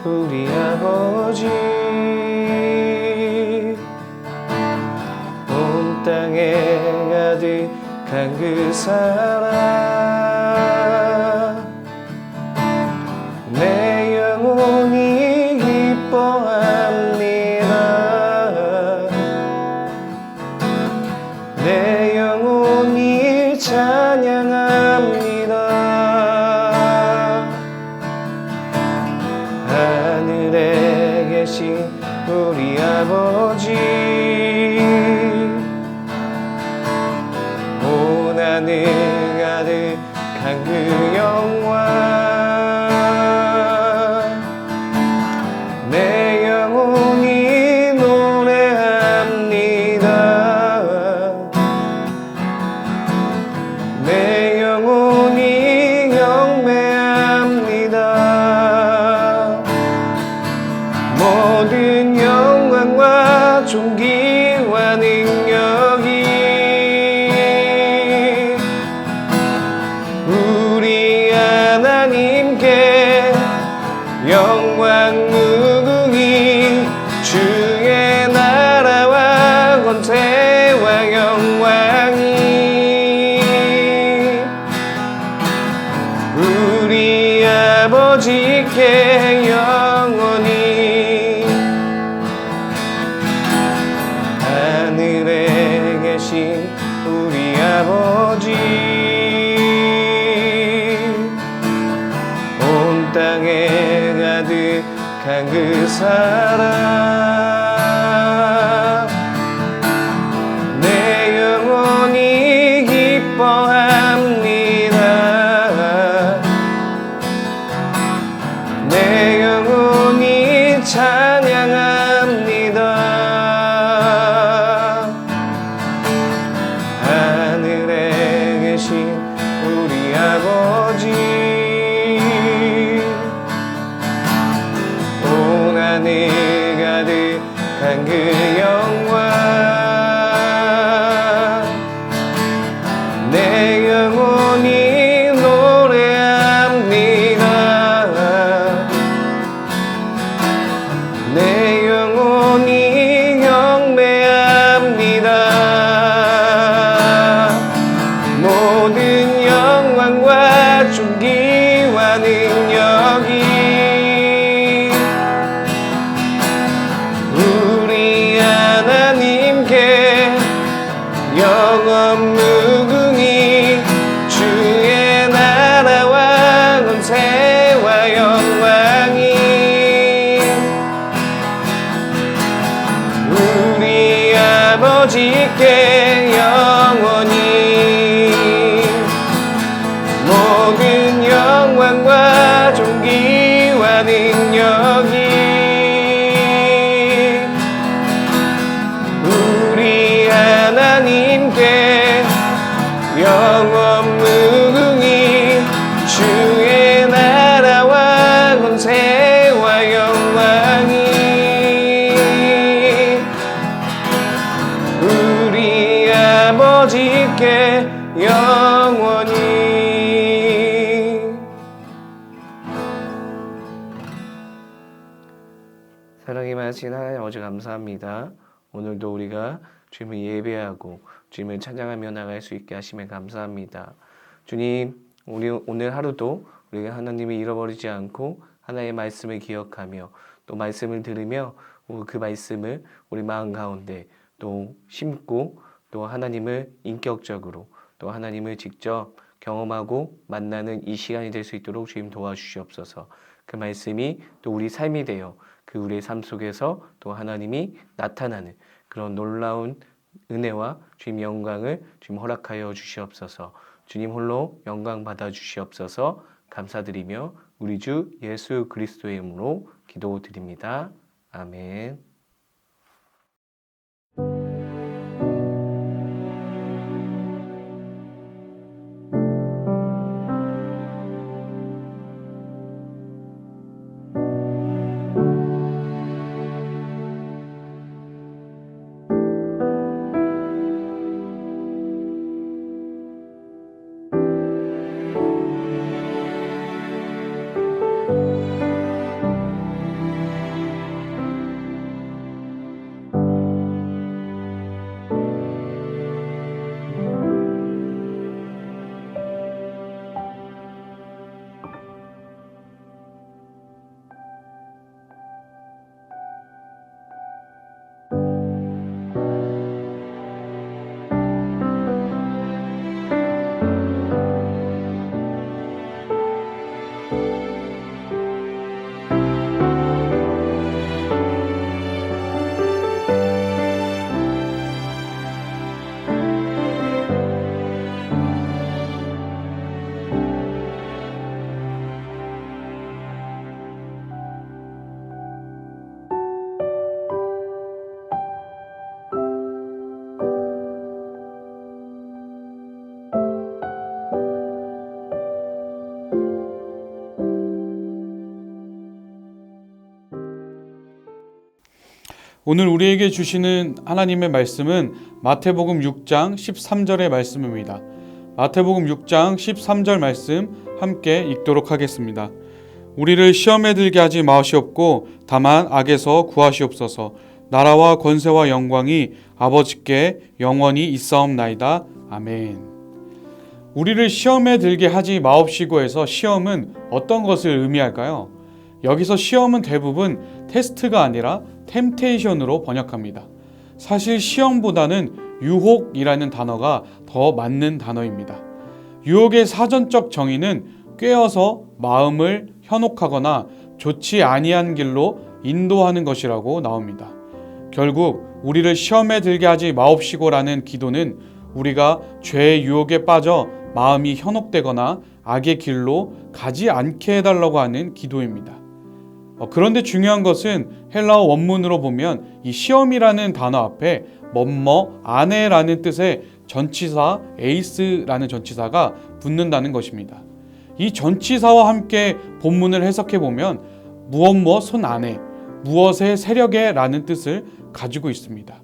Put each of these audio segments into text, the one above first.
우리 아버지 온 땅에 가득한 그 사랑 내 영혼이 기뻐합니다. 내 영혼이 찬양합니다. 하늘에 계신 우리 아버지 온 하늘 가득한 그 영광 내 영혼이 노래합니다. 내 영혼이 경배합니다. 모든 영광과 존귀와 능력이 우리 하나님께 영광 무궁히 주의 나라와 권세와 영광이 우리 아버지께 영원히 하늘에 계신 우리 아버지 온 땅에 가득한 그 사랑 내 영혼이 기뻐합니다. 내 영혼이 찬양합니다. 하늘에 계신 우리 아버지 온 하늘 가득한 그 영광 내 영혼이 노래합니다. 내 영혼이 경배합니다. 모든 영광과 존귀와 능력이 우리 하나님께 영원 무궁히 주의 나라와 권세와 영광이 우리 아버지께 영원히 모든 영광과 존귀와 능력이 우리 하나님께 영원 무궁히 주의 나라와 권세와 영광이 우리 아버지께 영원히 사랑이 많으신 하나님 아버지 감사합니다. 오늘도 우리가 주님을 예배하고 주님을 찬양하며 나갈 수 있게 하시면 감사합니다. 주님, 우리 오늘 하루도 우리가 하나님을 잃어버리지 않고 하나님의 말씀을 기억하며 또 말씀을 들으며 그 말씀을 우리 마음 가운데 또 심고 또 하나님을 인격적으로 또 하나님을 직접 경험하고 만나는 이 시간이 될 수 있도록 주님 도와주시옵소서. 그 말씀이 또 우리 삶이 되어 그 우리의 삶 속에서 또 하나님이 나타나는 그런 놀라운 은혜와 주님 영광을 주님 허락하여 주시옵소서. 주님 홀로 영광 받아 주시옵소서. 감사드리며 우리 주 예수 그리스도의 이름으로 기도드립니다. 아멘. 오늘 우리에게 주시는 하나님의 말씀은 마태복음 6장 13절의 말씀입니다. 마태복음 6장 13절 말씀 함께 읽도록 하겠습니다. 우리를 시험에 들게 하지 마시옵고 다만 악에서 구하시옵소서. 나라와 권세와 영광이 아버지께 영원히 있사옵나이다. 아멘. 우리를 시험에 들게 하지 마옵시고에서 시험은 어떤 것을 의미할까요? 여기서 시험은 대부분 테스트가 아니라 템테이션으로 번역합니다. 사실 시험보다는 유혹이라는 단어가 더 맞는 단어입니다. 유혹의 사전적 정의는 꾀어서 마음을 현혹하거나 좋지 아니한 길로 인도하는 것이라고 나옵니다. 결국 우리를 시험에 들게 하지 마옵시고라는 기도는 우리가 죄의 유혹에 빠져 마음이 현혹되거나 악의 길로 가지 않게 해달라고 하는 기도입니다. 그런데 중요한 것은 헬라어 원문으로 보면 이 시험이라는 단어 앞에 뭐뭐 안에라는 뜻의 전치사 에이스라는 전치사가 붙는다는 것입니다. 이 전치사와 함께 본문을 해석해 보면 무엇 손 안에 무엇의 세력에 라는 뜻을 가지고 있습니다.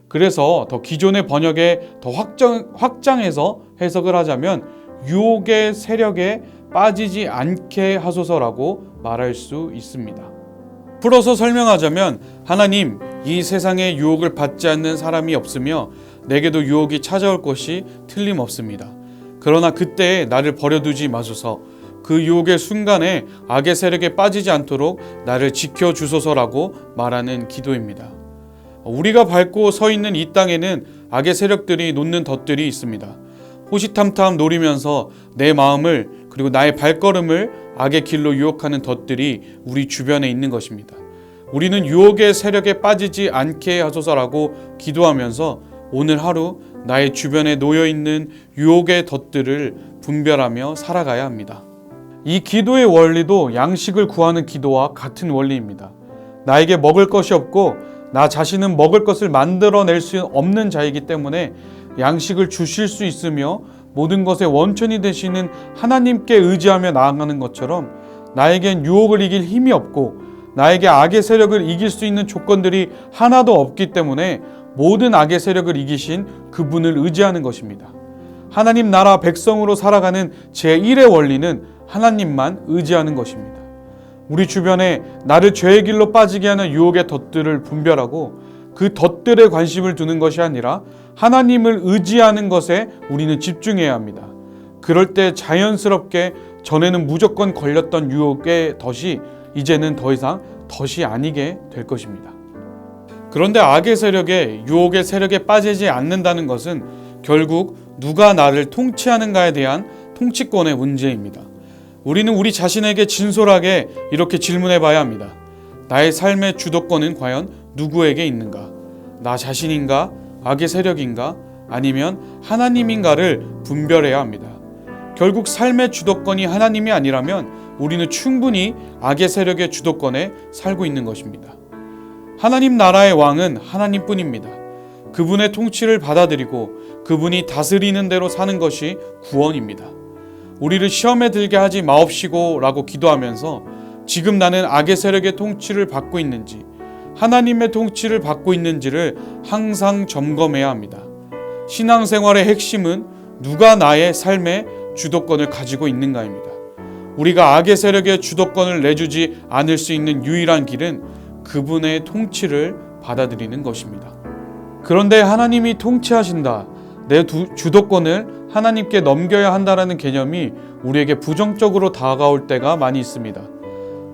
그래서 더 기존의 번역에 더 확장해서 해석을 하자면 유혹의 세력에 빠지지 않게 하소서라고 말할 수 있습니다. 풀어서 설명하자면 하나님, 이 세상에 유혹을 받지 않는 사람이 없으며 내게도 유혹이 찾아올 것이 틀림없습니다. 그러나 그때에 나를 버려두지 마소서. 그 유혹의 순간에 악의 세력에 빠지지 않도록 나를 지켜주소서라고 말하는 기도입니다. 우리가 밟고 서 있는 이 땅에는 악의 세력들이 놓는 덫들이 있습니다. 호시탐탐 노리면서 내 마음을 그리고 나의 발걸음을 악의 길로 유혹하는 덫들이 우리 주변에 있는 것입니다. 우리는 유혹의 세력에 빠지지 않게 하소서라고 기도하면서 오늘 하루 나의 주변에 놓여있는 유혹의 덫들을 분별하며 살아가야 합니다. 이 기도의 원리도 양식을 구하는 기도와 같은 원리입니다. 나에게 먹을 것이 없고 나 자신은 먹을 것을 만들어낼 수 없는 자이기 때문에 양식을 주실 수 있으며 모든 것의 원천이 되시는 하나님께 의지하며 나아가는 것처럼 나에겐 유혹을 이길 힘이 없고 나에게 악의 세력을 이길 수 있는 조건들이 하나도 없기 때문에 모든 악의 세력을 이기신 그분을 의지하는 것입니다. 하나님 나라 백성으로 살아가는 제1의 원리는 하나님만 의지하는 것입니다. 우리 주변에 나를 죄의 길로 빠지게 하는 유혹의 덫들을 분별하고 그 덫들에 관심을 두는 것이 아니라 하나님을 의지하는 것에 우리는 집중해야 합니다. 그럴 때 자연스럽게 전에는 무조건 걸렸던 유혹의 덫이 이제는 더 이상 덫이 아니게 될 것입니다. 그런데 악의 세력에 유혹의 세력에 빠지지 않는다는 것은 결국 누가 나를 통치하는가에 대한 통치권의 문제입니다. 우리는 우리 자신에게 진솔하게 이렇게 질문해 봐야 합니다. 나의 삶의 주도권은 과연 누구에게 있는가? 나 자신인가? 악의 세력인가? 아니면 하나님인가를 분별해야 합니다. 결국 삶의 주도권이 하나님이 아니라면 우리는 충분히 악의 세력의 주도권에 살고 있는 것입니다. 하나님 나라의 왕은 하나님뿐입니다. 그분의 통치를 받아들이고 그분이 다스리는 대로 사는 것이 구원입니다. 우리를 시험에 들게 하지 마옵시고 라고 기도하면서 지금 나는 악의 세력의 통치를 받고 있는지 하나님의 통치를 받고 있는지를 항상 점검해야 합니다. 신앙생활의 핵심은 누가 나의 삶의 주도권을 가지고 있는가입니다. 우리가 악의 세력의 주도권을 내주지 않을 수 있는 유일한 길은 그분의 통치를 받아들이는 것입니다. 그런데 하나님이 통치하신다, 내 주도권을 하나님께 넘겨야 한다라는 개념이 우리에게 부정적으로 다가올 때가 많이 있습니다.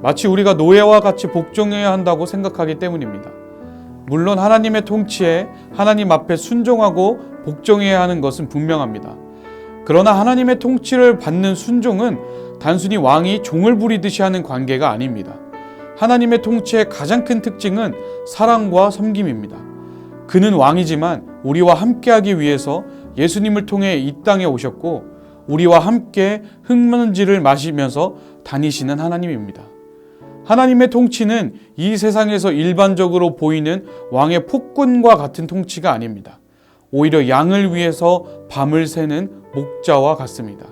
마치 우리가 노예와 같이 복종해야 한다고 생각하기 때문입니다. 물론 하나님의 통치에 하나님 앞에 순종하고 복종해야 하는 것은 분명합니다. 그러나 하나님의 통치를 받는 순종은 단순히 왕이 종을 부리듯이 하는 관계가 아닙니다. 하나님의 통치의 가장 큰 특징은 사랑과 섬김입니다. 그는 왕이지만 우리와 함께하기 위해서 예수님을 통해 이 땅에 오셨고 우리와 함께 흙먼지를 마시면서 다니시는 하나님입니다. 하나님의 통치는 이 세상에서 일반적으로 보이는 왕의 폭군과 같은 통치가 아닙니다. 오히려 양을 위해서 밤을 새는 목자와 같습니다.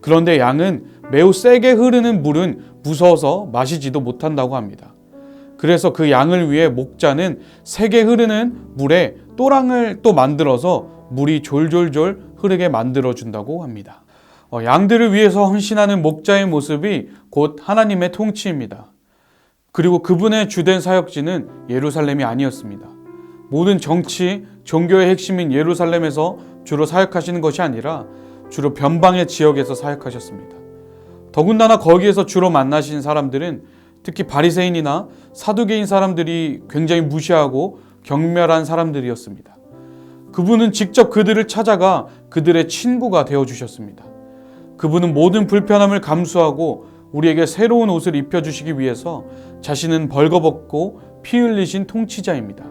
그런데 양은 매우 세게 흐르는 물은 무서워서 마시지도 못한다고 합니다. 그래서 그 양을 위해 목자는 세게 흐르는 물에 또랑을 또 만들어서 물이 졸졸졸 흐르게 만들어 준다고 합니다. 양들을 위해서 헌신하는 목자의 모습이 곧 하나님의 통치입니다. 그리고 그분의 주된 사역지는 예루살렘이 아니었습니다. 모든 정치, 종교의 핵심인 예루살렘에서 주로 사역하시는 것이 아니라 주로 변방의 지역에서 사역하셨습니다. 더군다나 거기에서 주로 만나신 사람들은 특히 바리새인이나 사두개인 사람들이 굉장히 무시하고 경멸한 사람들이었습니다. 그분은 직접 그들을 찾아가 그들의 친구가 되어주셨습니다. 그분은 모든 불편함을 감수하고 우리에게 새로운 옷을 입혀주시기 위해서 자신은 벌거벗고 피 흘리신 통치자입니다.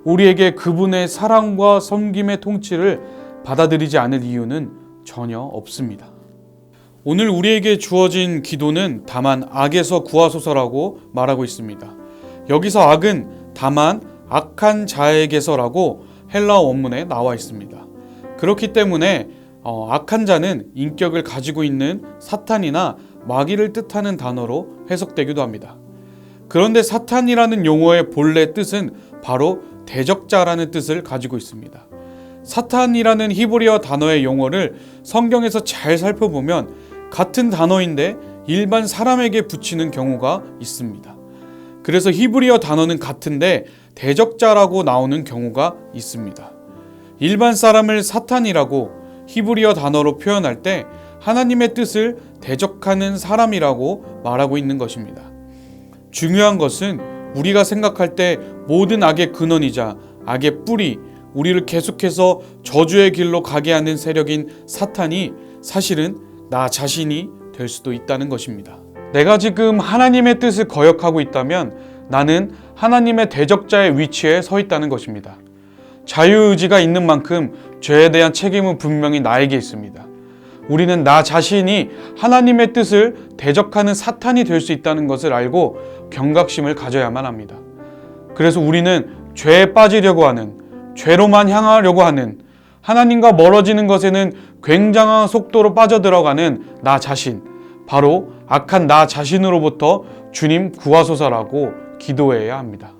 우리에게 그분의 사랑과 섬김의 통치를 받아들이지 않을 이유는 전혀 없습니다. 오늘 우리에게 주어진 기도는 다만 악에서 구하소서라고 말하고 있습니다. 여기서 악은 다만 악한 자에게서라고 헬라어 원문에 나와 있습니다. 그렇기 때문에 악한 자는 인격을 가지고 있는 사탄이나 마귀를 뜻하는 단어로 해석되기도 합니다. 그런데 사탄이라는 용어의 본래 뜻은 바로 대적자라는 뜻을 가지고 있습니다. 사탄이라는 히브리어 단어의 용어를 성경에서 잘 살펴보면 같은 단어인데 일반 사람에게 붙이는 경우가 있습니다. 그래서 히브리어 단어는 같은데 대적자라고 나오는 경우가 있습니다. 일반 사람을 사탄이라고 히브리어 단어로 표현할 때 하나님의 뜻을 대적하는 사람이라고 말하고 있는 것입니다. 중요한 것은 우리가 생각할 때 모든 악의 근원이자 악의 뿌리, 우리를 계속해서 저주의 길로 가게 하는 세력인 사탄이 사실은 나 자신이 될 수도 있다는 것입니다. 내가 지금 하나님의 뜻을 거역하고 있다면 나는 하나님의 대적자의 위치에 서 있다는 것입니다. 자유의지가 있는 만큼 죄에 대한 책임은 분명히 나에게 있습니다. 우리는 나 자신이 하나님의 뜻을 대적하는 사탄이 될 수 있다는 것을 알고 경각심을 가져야만 합니다. 그래서 우리는 죄에 빠지려고 하는, 죄로만 향하려고 하는, 하나님과 멀어지는 것에는 굉장한 속도로 빠져들어가는 나 자신, 바로 악한 나 자신으로부터 주님 구하소서라고 기도해야 합니다.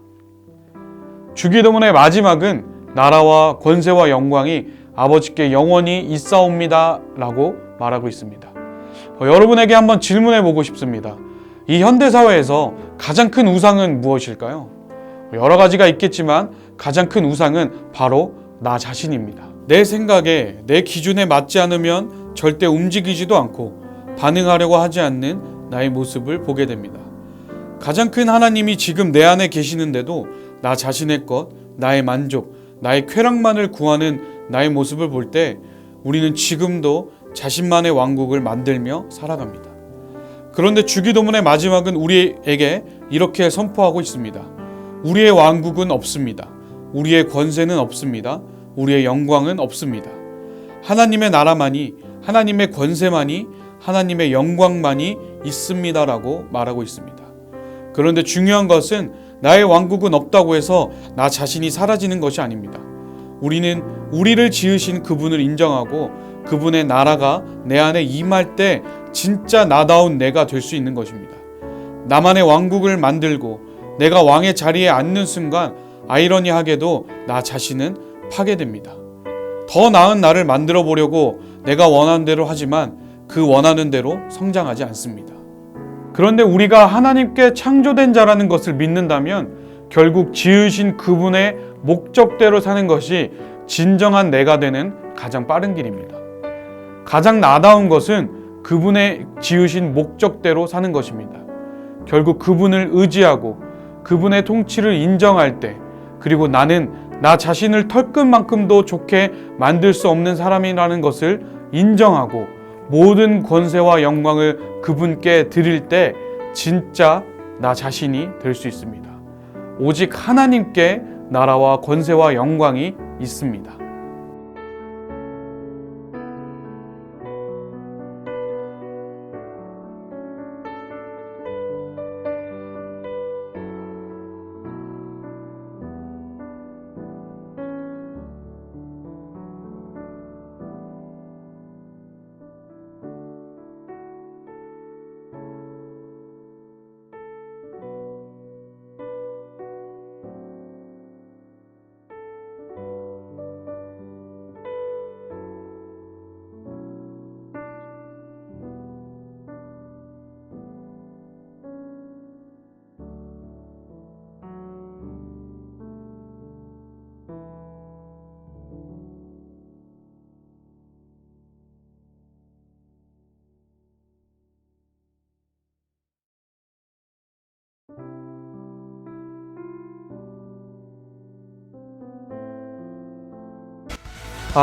주기도문의 마지막은 나라와 권세와 영광이 아버지께 영원히 있사옵니다 라고 말하고 있습니다. 여러분에게 한번 질문해 보고 싶습니다. 이 현대사회에서 가장 큰 우상은 무엇일까요? 여러 가지가 있겠지만 가장 큰 우상은 바로 나 자신입니다. 내 생각에, 내 기준에 맞지 않으면 절대 움직이지도 않고 반응하려고 하지 않는 나의 모습을 보게 됩니다. 가장 큰 하나님이 지금 내 안에 계시는데도 나 자신의 것, 나의 만족, 나의 쾌락만을 구하는 나의 모습을 볼 때 우리는 지금도 자신만의 왕국을 만들며 살아갑니다. 그런데 주기도문의 마지막은 우리에게 이렇게 선포하고 있습니다. 우리의 왕국은 없습니다. 우리의 권세는 없습니다. 우리의 영광은 없습니다. 하나님의 나라만이, 하나님의 권세만이, 하나님의 영광만이 있습니다라고 말하고 있습니다. 그런데 중요한 것은 나의 왕국은 없다고 해서 나 자신이 사라지는 것이 아닙니다. 우리는 우리를 지으신 그분을 인정하고 그분의 나라가 내 안에 임할 때 진짜 나다운 내가 될 수 있는 것입니다. 나만의 왕국을 만들고 내가 왕의 자리에 앉는 순간 아이러니하게도 나 자신은 파괴됩니다. 더 나은 나를 만들어 보려고 내가 원하는 대로 하지만 그 원하는 대로 성장하지 않습니다. 그런데 우리가 하나님께 창조된 자라는 것을 믿는다면 결국 지으신 그분의 목적대로 사는 것이 진정한 내가 되는 가장 빠른 길입니다. 가장 나다운 것은 그분의 지으신 목적대로 사는 것입니다. 결국 그분을 의지하고 그분의 통치를 인정할 때, 그리고 나는 나 자신을 털끝만큼도 좋게 만들 수 없는 사람이라는 것을 인정하고 모든 권세와 영광을 그분께 드릴 때 진짜 나 자신이 될 수 있습니다. 오직 하나님께 나라와 권세와 영광이 있습니다.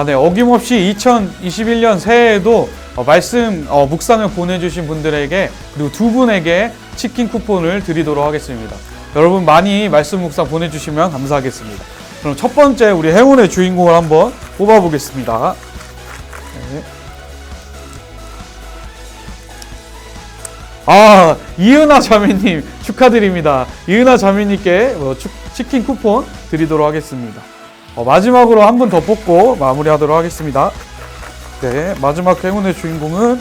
네, 어김없이 2021년 새해에도 말씀 묵상을 보내주신 분들에게 그리고 두 분에게 치킨 쿠폰을 드리도록 하겠습니다. 여러분 많이 말씀 묵상 보내주시면 감사하겠습니다. 그럼 첫 번째 우리 행운의 주인공을 한번 뽑아보겠습니다. 네. 이은하 자매님 축하드립니다. 이은하 자매님께 치킨 쿠폰 드리도록 하겠습니다. 마지막으로 한 분 더 뽑고 마무리하도록 하겠습니다. 네, 마지막 행운의 주인공은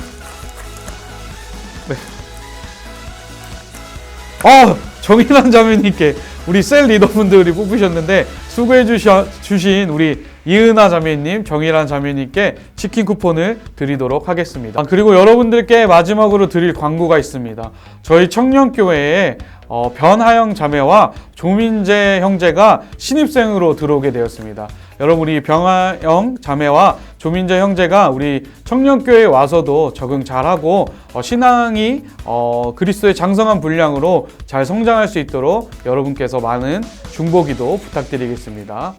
정인환 자매님께 우리 셀 리더분들이 뽑으셨는데 수고해 주신 우리 이은하 자매님, 정일환 자매님께 치킨 쿠폰을 드리도록 하겠습니다. 그리고 여러분들께 마지막으로 드릴 광고가 있습니다. 저희 청년교회에 변하영 자매와 조민재 형제가 신입생으로 들어오게 되었습니다. 여러분 우리 변하영 자매와 조민재 형제가 우리 청년교회에 와서도 적응 잘하고 신앙이 그리스도의 장성한 분량으로 잘 성장할 수 있도록 여러분께서 많은 중보기도 부탁드리겠습니다.